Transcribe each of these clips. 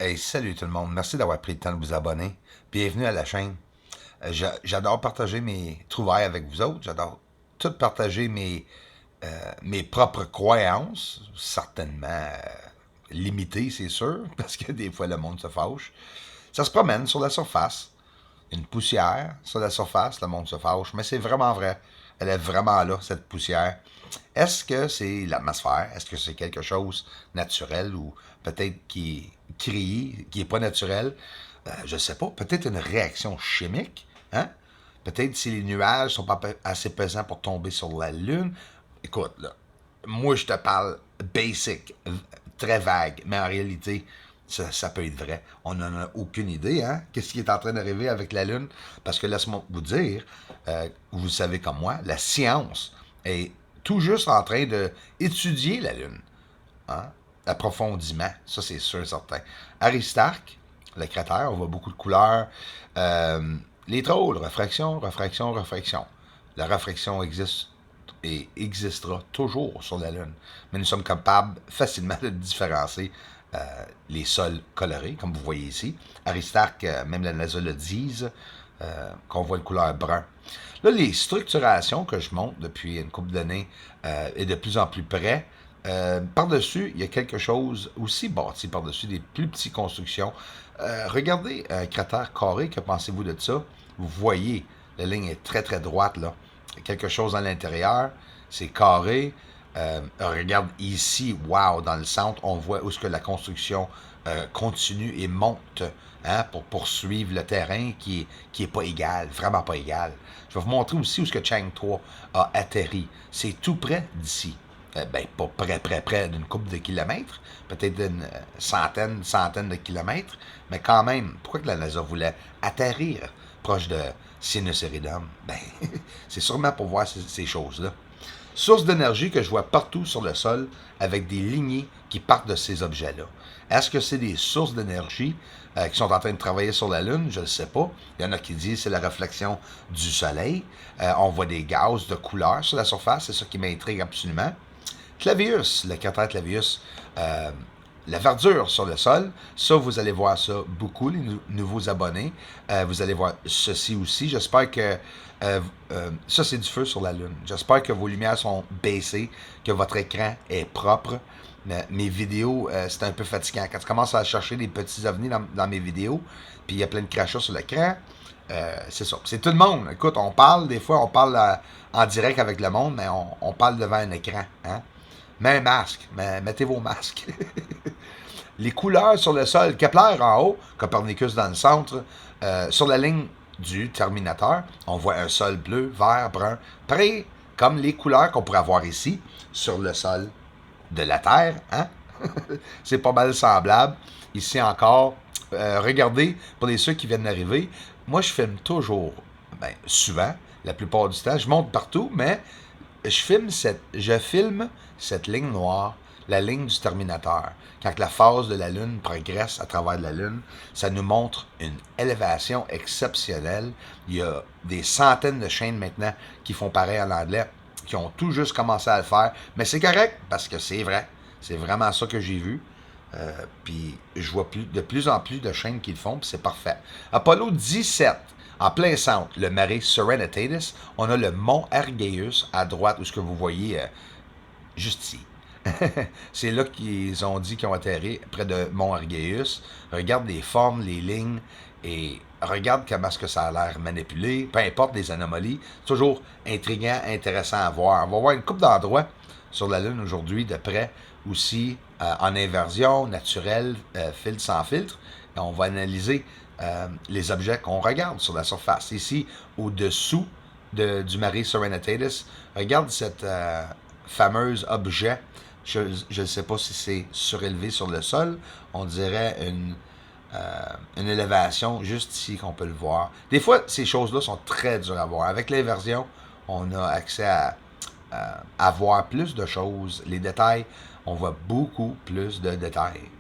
Hey, salut tout le monde. Merci d'avoir pris le temps de vous abonner. Bienvenue à la chaîne. J'adore partager mes trouvailles avec vous autres. J'adore tout partager mes propres croyances, certainement limitées, c'est sûr, parce que des fois le monde se fâche. Ça se promène sur la surface. Une poussière sur la surface, le monde se fâche, mais c'est vraiment vrai. Elle est vraiment là, cette poussière. Est-ce que c'est l'atmosphère? Est-ce que c'est quelque chose naturel ou peut-être qui est créé, qui n'est pas naturel? Je ne sais pas. Peut-être une réaction chimique? Hein? Peut-être si les nuages sont pas assez pesants pour tomber sur la Lune. Écoute, là, moi je te parle basic, très vague, mais en réalité, ça peut être vrai. On n'en a aucune idée, hein? Qu'est-ce qui est en train d'arriver avec la Lune? Parce que laisse-moi vous dire, vous le savez comme moi, la science est tout juste en train d'étudier la Lune, hein? Approfondiment, ça c'est sûr et certain. Aristarque, le cratère, on voit beaucoup de couleurs. Euh, les trolls, réfraction, réfraction, réfraction. La réfraction existe et existera toujours sur la Lune. Mais nous sommes capables facilement de différencier les sols colorés, comme vous voyez ici. Aristarque, même la NASA le disent, qu'on voit une couleur brun. Là, les structurations que je montre depuis une couple d'années est de plus en plus près. Par-dessus, il y a quelque chose aussi bâti par-dessus, des plus petites constructions. Regardez un cratère carré, que pensez-vous de ça? Vous voyez, la ligne est très très droite là. Quelque chose à l'intérieur, c'est carré. Regarde ici, wow, dans le centre, on voit où est-ce que la construction continue et monte, hein, pour poursuivre le terrain qui est pas égal, vraiment pas égal. Je vais vous montrer aussi où est-ce que Chang 3 a atterri. C'est tout près d'ici. Ben, pas près d'une couple de kilomètres, peut-être d'une centaine de kilomètres, mais quand même, pourquoi que la NASA voulait atterrir proche de Sinus Eridum? Ben, c'est sûrement pour voir ces choses-là. Source d'énergie que je vois partout sur le sol avec des lignées qui partent de ces objets-là. Est-ce que c'est des sources d'énergie qui sont en train de travailler sur la Lune? Je ne sais pas. Il y en a qui disent que c'est la réflexion du Soleil. On voit des gaz de couleur sur la surface. C'est ça qui m'intrigue absolument. Clavius, le cratère Clavius, euh, la verdure sur le sol, ça, vous allez voir ça beaucoup, les nouveaux abonnés. Vous allez voir ceci aussi. J'espère que ça, c'est du feu sur la Lune. J'espère que vos lumières sont baissées, que votre écran est propre. Mes vidéos, c'est un peu fatigant. Quand tu commences à chercher des petits ovnis dans mes vidéos, puis il y a plein de crachats sur l'écran, c'est ça. C'est tout le monde. Écoute, on parle, des fois, on parle en direct avec le monde, mais on parle devant un écran. Hein? Mets un masque. Mettez vos masques. Les couleurs sur le sol, Kepler en haut, Copernicus dans le centre. Sur la ligne du Terminateur, on voit un sol bleu, vert, brun, près comme les couleurs qu'on pourrait avoir ici sur le sol de la Terre. Hein? C'est pas mal semblable. Ici encore, regardez, pour les ceux qui viennent d'arriver, moi je filme toujours, ben, souvent, la plupart du temps, je monte partout, mais je filme cette ligne noire, la ligne du Terminateur. Quand la phase de la Lune progresse à travers la Lune, ça nous montre une élévation exceptionnelle. Il y a des centaines de chaînes maintenant qui font pareil en anglais, qui ont tout juste commencé à le faire. Mais c'est correct, parce que c'est vrai. C'est vraiment ça que j'ai vu. Puis je vois de plus en plus de chaînes qui le font, puis c'est parfait. Apollo 17, en plein centre, le marais Serenitatis, on a le mont Argeius à droite, où ce que vous voyez juste ici. C'est là qu'ils ont dit qu'ils ont atterri près de Mont Argeius. Regarde les formes, les lignes, et regarde comment est-ce que ça a l'air manipulé, peu importe les anomalies. Toujours intriguant, intéressant à voir. On va voir une coupe d'endroits sur la Lune aujourd'hui de près, aussi en inversion, naturelle, filtre sans filtre. Et on va analyser les objets qu'on regarde sur la surface. Ici, au-dessous du marais Serenitatis, regarde cette fameux objet. Je ne sais pas si c'est surélevé sur le sol. On dirait une élévation juste ici qu'on peut le voir. Des fois, ces choses-là sont très dures à voir. Avec l'inversion, on a accès à voir plus de choses. Les détails, on voit beaucoup plus de détails.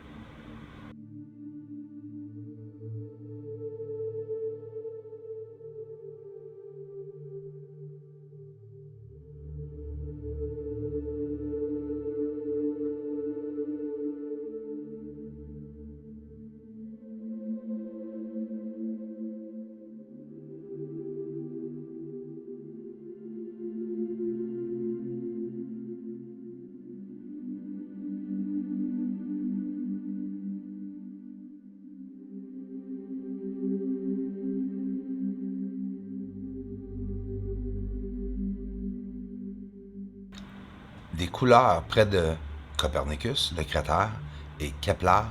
des couleurs près de Copernicus, le cratère, et Kepler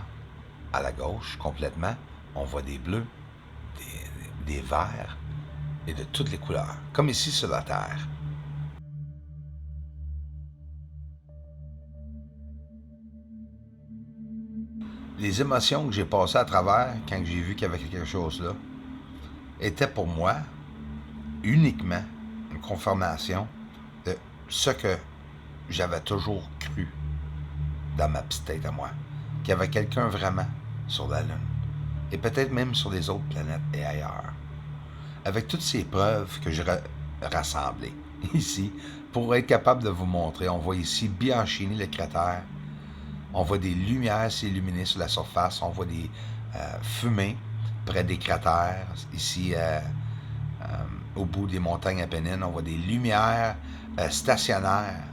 à la gauche complètement. On voit des bleus, des verts et de toutes les couleurs, comme ici sur la Terre. Les émotions que j'ai passées à travers quand j'ai vu qu'il y avait quelque chose là étaient pour moi uniquement une confirmation de ce que j'avais toujours cru dans ma petite tête à moi, qu'il y avait quelqu'un vraiment sur la Lune, et peut-être même sur les autres planètes et ailleurs. Avec toutes ces preuves que j'ai rassemblées ici, pour être capable de vous montrer, on voit ici Bianchini, le cratère, on voit des lumières s'illuminer sur la surface, on voit des fumées près des cratères, ici au bout des montagnes Apennines, on voit des lumières stationnaires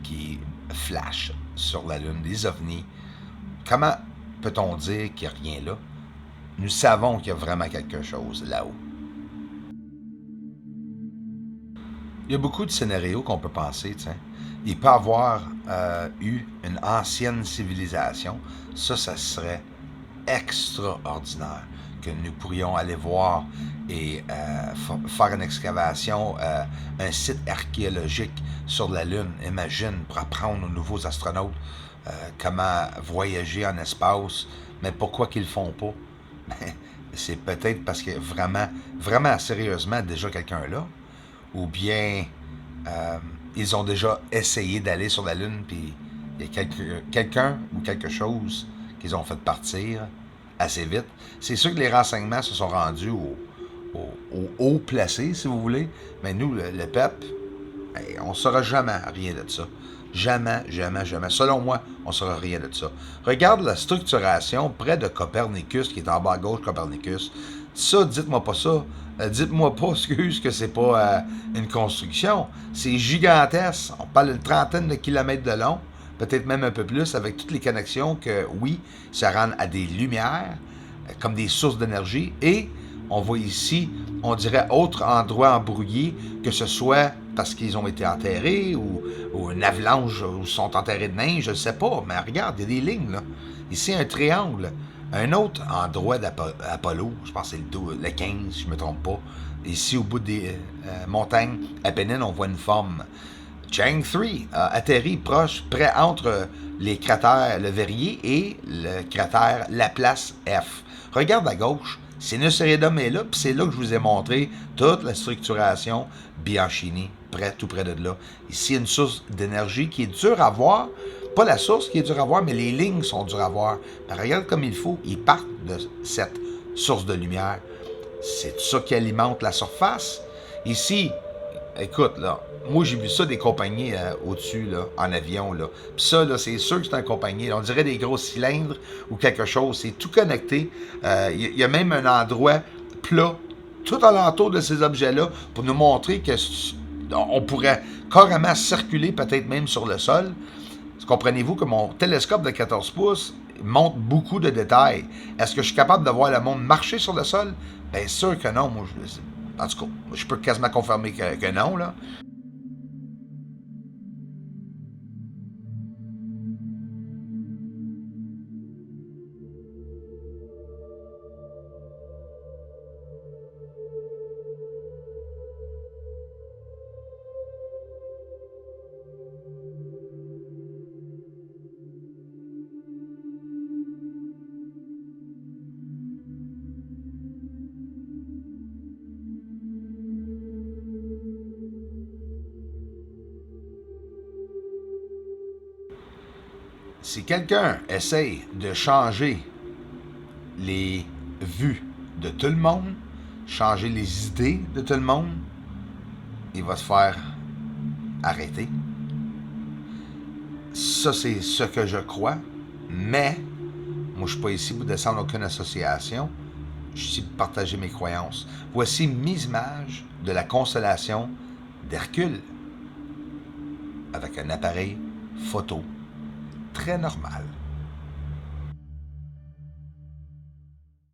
qui flashent sur la Lune, des ovnis. Comment peut-on dire qu'il n'y a rien là? Nous savons qu'il y a vraiment quelque chose là-haut. Il y a beaucoup de scénarios qu'on peut penser, tiens. Il peut y avoir eu une ancienne civilisation. Ça serait extraordinaire que nous pourrions aller voir et faire une excavation, un site archéologique sur la Lune. Imagine, pour apprendre aux nouveaux astronautes comment voyager en espace. Mais pourquoi qu'ils le font pas? C'est peut-être parce que vraiment sérieusement, déjà quelqu'un là. Ou bien ils ont déjà essayé d'aller sur la Lune, puis il y a quelqu'un ou quelque chose qu'ils ont fait partir assez vite. C'est sûr que les renseignements se sont rendus au haut placé, si vous voulez, mais nous, le peuple, on ne saura jamais rien de ça. Jamais. Selon moi, on ne saura rien de ça. Regarde la structuration près de Copernicus, qui est en bas à gauche, Copernicus. Ça, dites-moi pas ça. Dites-moi pas, excuse, que c'est pas une construction. C'est gigantesque. On parle d'une trentaine de kilomètres de long, peut-être même un peu plus, avec toutes les connexions que, oui, ça rend à des lumières, comme des sources d'énergie. Et on voit ici, on dirait, autre endroit embrouillé, que ce soit parce qu'ils ont été enterrés ou une avalanche où ils sont enterrés de neige, je ne sais pas. Mais regarde, il y a des lignes, là. Ici, un triangle. Un autre endroit d'Apollo, je pense que c'est le 15, si je ne me trompe pas. Ici, au bout des montagnes Apennines, on voit une forme. Chang 3 a atterri proche, près entre les cratères Le Verrier et le cratère Laplace F. Regarde à gauche, Sinus Eridum est là, puis c'est là que je vous ai montré toute la structuration Bianchini, tout près de là. Ici, une source d'énergie qui est dure à voir. Pas la source qui est dure à voir, mais les lignes sont dures à voir. Mais regarde comme il faut, ils partent de cette source de lumière. C'est ça qui alimente la surface. Ici, écoute, là, moi j'ai vu ça des compagnies au-dessus, là, en avion, là. Puis ça, là, c'est sûr que c'est un compagnie. Là, on dirait des gros cylindres ou quelque chose. C'est tout connecté. Il y a même un endroit plat, tout alentour de ces objets-là, pour nous montrer que on pourrait carrément circuler, peut-être même sur le sol. Comprenez-vous que mon télescope de 14 pouces montre beaucoup de détails. Est-ce que je suis capable de voir le monde marcher sur le sol? Bien sûr que non. Moi, en tout cas, je peux quasiment confirmer que non, là. Si quelqu'un essaye de changer les vues de tout le monde, changer les idées de tout le monde, il va se faire arrêter. Ça, c'est ce que je crois, mais moi, je ne suis pas ici pour descendre aucune association. Je suis ici pour partager mes croyances. Voici mes images de la constellation d'Hercule avec un appareil photo très normal.